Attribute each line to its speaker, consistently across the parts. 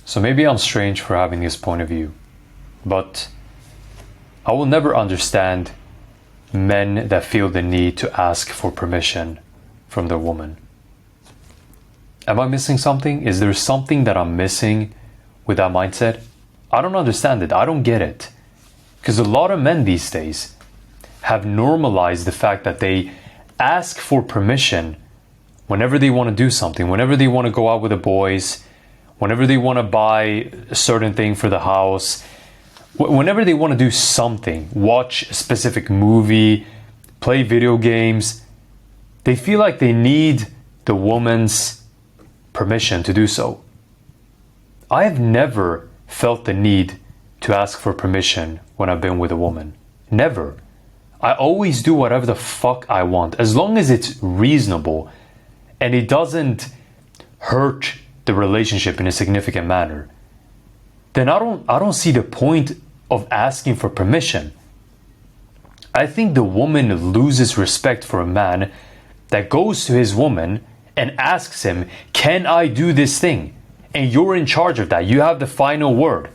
Speaker 1: So maybe I'm strange for having this point of view, but I will never understand men that feel the need to ask for permission from their woman. Am I missing something? Is there something that I'm missing with that mindset? I don't understand it. I don't get it. Because a lot of men these days have normalized the fact that they ask for permission whenever they want to do something, whenever they want to go out with the boys, whenever they want to buy a certain thing for the house, whenever they want to do something, watch a specific movie, play video games, they feel like they need the woman's permission to do so. I have never felt the need to ask for permission when I've been with a woman. Never. I always do whatever the fuck I want, as long as it's reasonable and it doesn't hurt the relationship in a significant manner. Then I don't see the point of asking for permission. I think the woman loses respect for a man that goes to his woman and asks him, "Can I do this thing?" And you're in charge of that. You have the final word.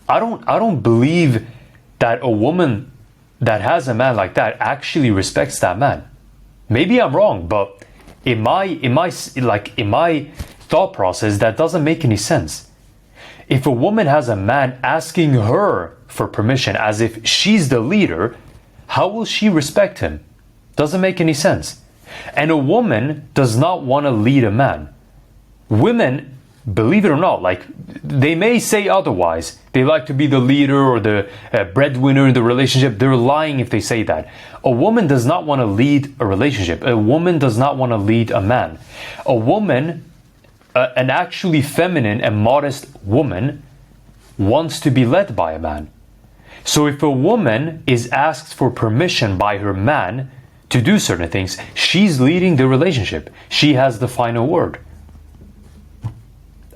Speaker 1: I don't believe that a woman that has a man like that actually respects that man. Maybe I'm wrong, but in my thought process, that doesn't make any sense. If a woman has a man asking her for permission as if she's the leader, how will she respect him? Doesn't make any sense. And a woman does not want to lead a man. Women, believe it or not, they may say otherwise. They like to be the leader or the breadwinner in the relationship. They're lying if they say that. A woman does not want to lead a relationship. A woman does not want to lead a man. A woman, an actually feminine and modest woman, wants to be led by a man. So if a woman is asked for permission by her man to do certain things, she's leading the relationship. She has the final word.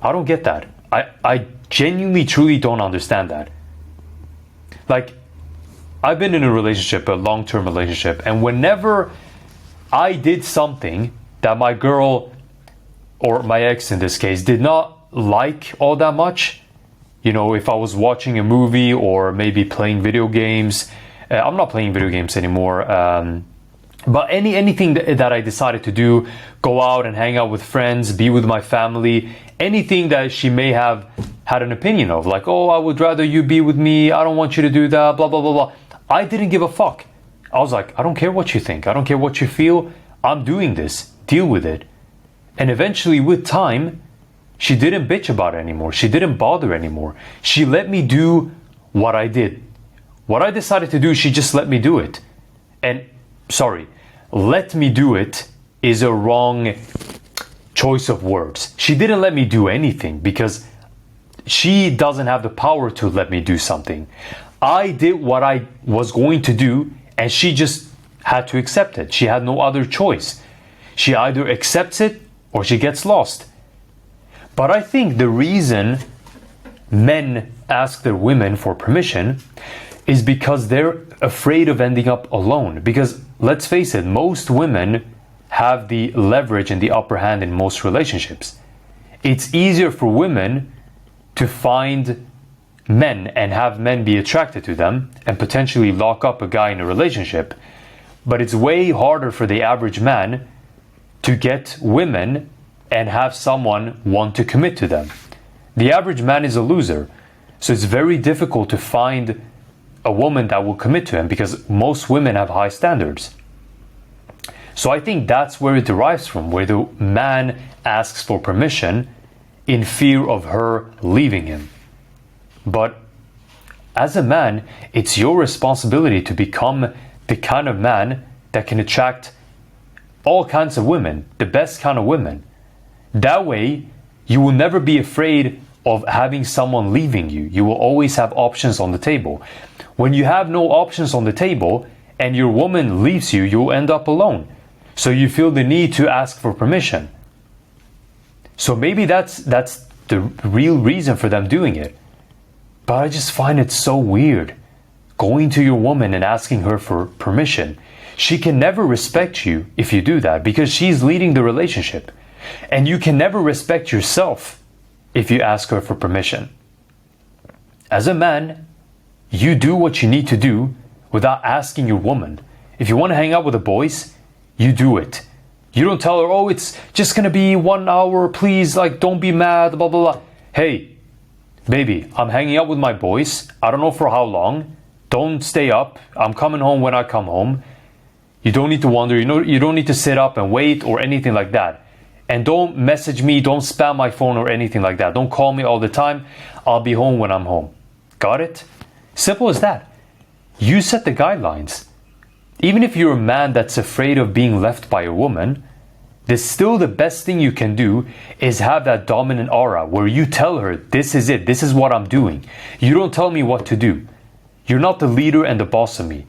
Speaker 1: I don't get that. I genuinely, truly don't understand that. I've been in a relationship, a long-term relationship, and whenever I did something that my girl, or my ex in this case, did not like all that much, if I was watching a movie or maybe playing video games, I'm not playing video games anymore, but anything that I decided to do, go out and hang out with friends, be with my family, anything that she may have had an opinion of, like, "Oh, I would rather you be with me, I don't want you to do that, blah, blah, blah, blah." I didn't give a fuck. I was like, I don't care what you think, I don't care what you feel, I'm doing this, deal with it. And eventually, with time, she didn't bitch about it anymore. She didn't bother anymore. She let me do what I did. What I decided to do, she just let me do it. And, sorry, let me do it is a wrong choice of words. She didn't let me do anything because she doesn't have the power to let me do something. I did what I was going to do and she just had to accept it. She had no other choice. She either accepts it or she gets lost. But I think the reason men ask their women for permission is because they're afraid of ending up alone. Because let's face it, most women have the leverage and the upper hand in most relationships. It's easier for women to find men and have men be attracted to them and potentially lock up a guy in a relationship. But it's way harder for the average man to get women and have someone want to commit to them. The average man is a loser. So it's very difficult to find a woman that will commit to him because most women have high standards. So I think that's where it derives from, where the man asks for permission in fear of her leaving him. But as a man, it's your responsibility to become the kind of man that can attract all kinds of women, the best kind of women. That way, you will never be afraid of having someone leaving you. You will always have options on the table. When you have no options on the table and your woman leaves you, you'll end up alone. So you feel the need to ask for permission. So maybe that's the real reason for them doing it. But I just find it so weird. Going to your woman and asking her for permission. She can never respect you if you do that because she's leading the relationship. And you can never respect yourself if you ask her for permission. As a man, you do what you need to do without asking your woman. If you want to hang out with the boys, you do it. You don't tell her, oh, it's just gonna be 1 hour, please, like, don't be mad, blah, blah, blah. Hey, baby, I'm hanging out with my boys. I don't know for how long. Don't stay up. I'm coming home when I come home. You don't need to wonder, you don't need to sit up and wait or anything like that. And don't message me, don't spam my phone or anything like that. Don't call me all the time. I'll be home when I'm home. Got it? Simple as that. You set the guidelines. Even if you're a man that's afraid of being left by a woman, still the best thing you can do is have that dominant aura where you tell her, this is it, this is what I'm doing. You don't tell me what to do. You're not the leader and the boss of me.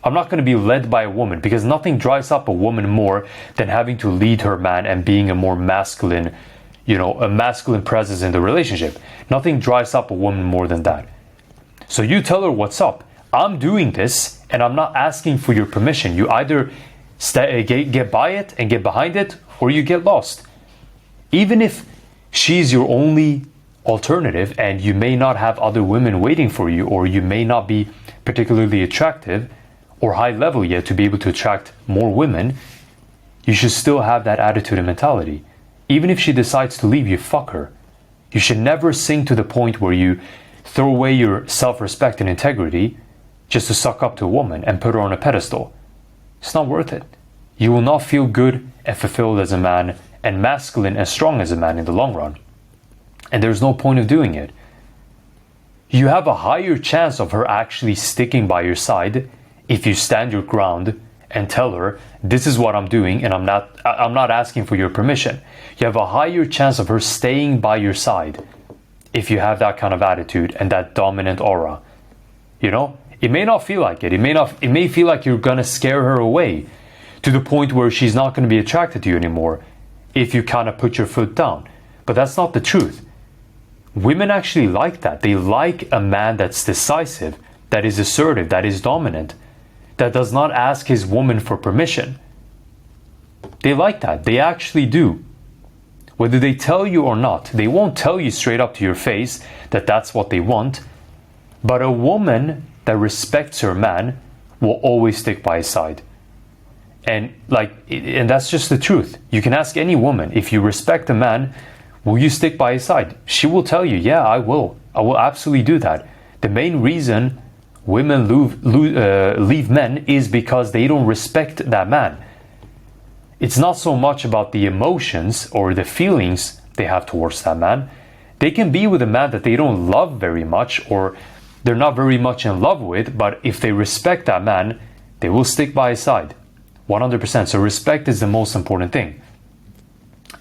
Speaker 1: I'm not going to be led by a woman, because nothing drives up a woman more than having to lead her man and being a more masculine, a masculine presence in the relationship. Nothing drives up a woman more than that. So you tell her what's up. I'm doing this and I'm not asking for your permission. You either get by it and get behind it, or you get lost. Even if she's your only alternative and you may not have other women waiting for you, or you may not be particularly attractive or high level yet to be able to attract more women, you should still have that attitude and mentality. Even if she decides to leave you, fuck her. You should never sink to the point where you throw away your self-respect and integrity just to suck up to a woman and put her on a pedestal. It's not worth it. You will not feel good and fulfilled as a man, and masculine and strong as a man in the long run. And there's no point of doing it. You have a higher chance of her actually sticking by your side if you stand your ground and tell her, this is what I'm doing and I'm not asking for your permission. You have a higher chance of her staying by your side if you have that kind of attitude and that dominant aura. It may not feel like it. It may feel like you're gonna scare her away to the point where she's not gonna be attracted to you anymore if you kind of put your foot down. But that's not the truth. Women actually like that. They like a man that's decisive, that is assertive, that is dominant, that does not ask his woman for permission. They like that. They actually do. Whether they tell you or not, they won't tell you straight up to your face that that's what they want. But a woman that respects her man will always stick by his side. And that's just the truth. You can ask any woman, if you respect a man, will you stick by his side? She will tell you, yeah, I will. I will absolutely do that. The main reason women leave men is because they don't respect that man. It's not so much about the emotions or the feelings they have towards that man. They can be with a man that they don't love very much, or they're not very much in love with, but if they respect that man, they will stick by his side. 100%. So respect is the most important thing.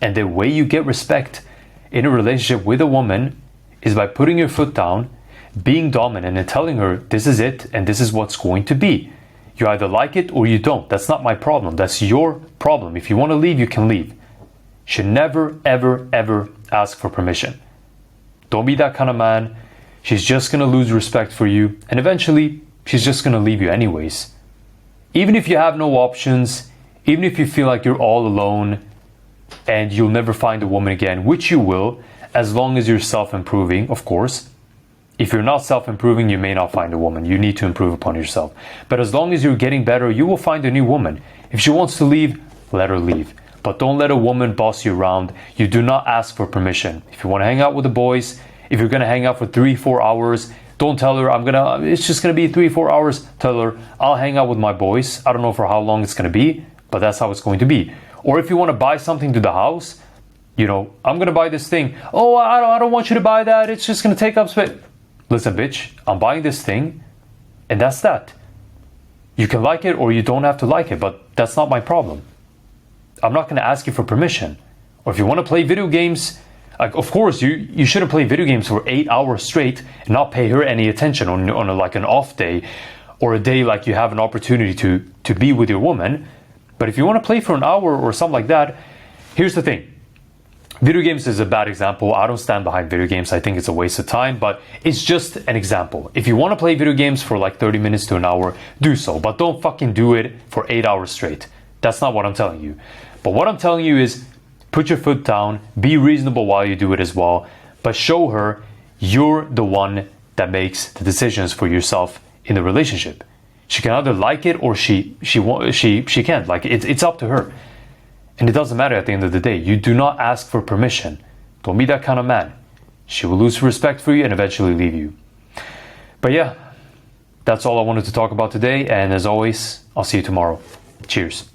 Speaker 1: And the way you get respect in a relationship with a woman is by putting your foot down, being dominant, and telling her, this is it and this is what's going to be. You either like it or you don't. That's not my problem. That's your problem. If you want to leave, you can leave. You should never, ever, ever ask for permission. Don't be that kind of man. She's just going to lose respect for you, and eventually she's just going to leave you anyways. Even if you have no options, even if you feel like you're all alone and you'll never find a woman again, which you will, as long as you're self-improving, of course. If you're not self-improving, you may not find a woman. You need to improve upon yourself. But as long as you're getting better, you will find a new woman. If she wants to leave, let her leave. But don't let a woman boss you around. You do not ask for permission. If you want to hang out with the boys, if you're going to hang out for 3-4 hours, don't tell her, it's just going to be 3-4 hours. Tell her, I'll hang out with my boys. I don't know for how long it's going to be, but that's how it's going to be. Or if you want to buy something to the house, I'm going to buy this thing. Oh, I don't want you to buy that. It's just going to take up space. Listen, bitch, I'm buying this thing, and that's that. You can like it or you don't have to like it, but that's not my problem. I'm not going to ask you for permission. Or if you want to play video games, of course, you shouldn't play video games for 8 hours straight and not pay her any attention on an off day, or a day like you have an opportunity to be with your woman. But if you want to play for an hour or something like that, here's the thing. Video games is a bad example. I don't stand behind video games. I think it's a waste of time, but it's just an example. If you want to play video games for 30 minutes to an hour, do so. But don't fucking do it for 8 hours straight. That's not what I'm telling you. But what I'm telling you is put your foot down, be reasonable while you do it as well. but show her you're the one that makes the decisions for yourself in the relationship. She can either like it or she can't. Like it's up to her. And it doesn't matter at the end of the day. You do not ask for permission. Don't be that kind of man. She will lose respect for you and eventually leave you. But yeah, that's all I wanted to talk about today. And as always, I'll see you tomorrow. Cheers.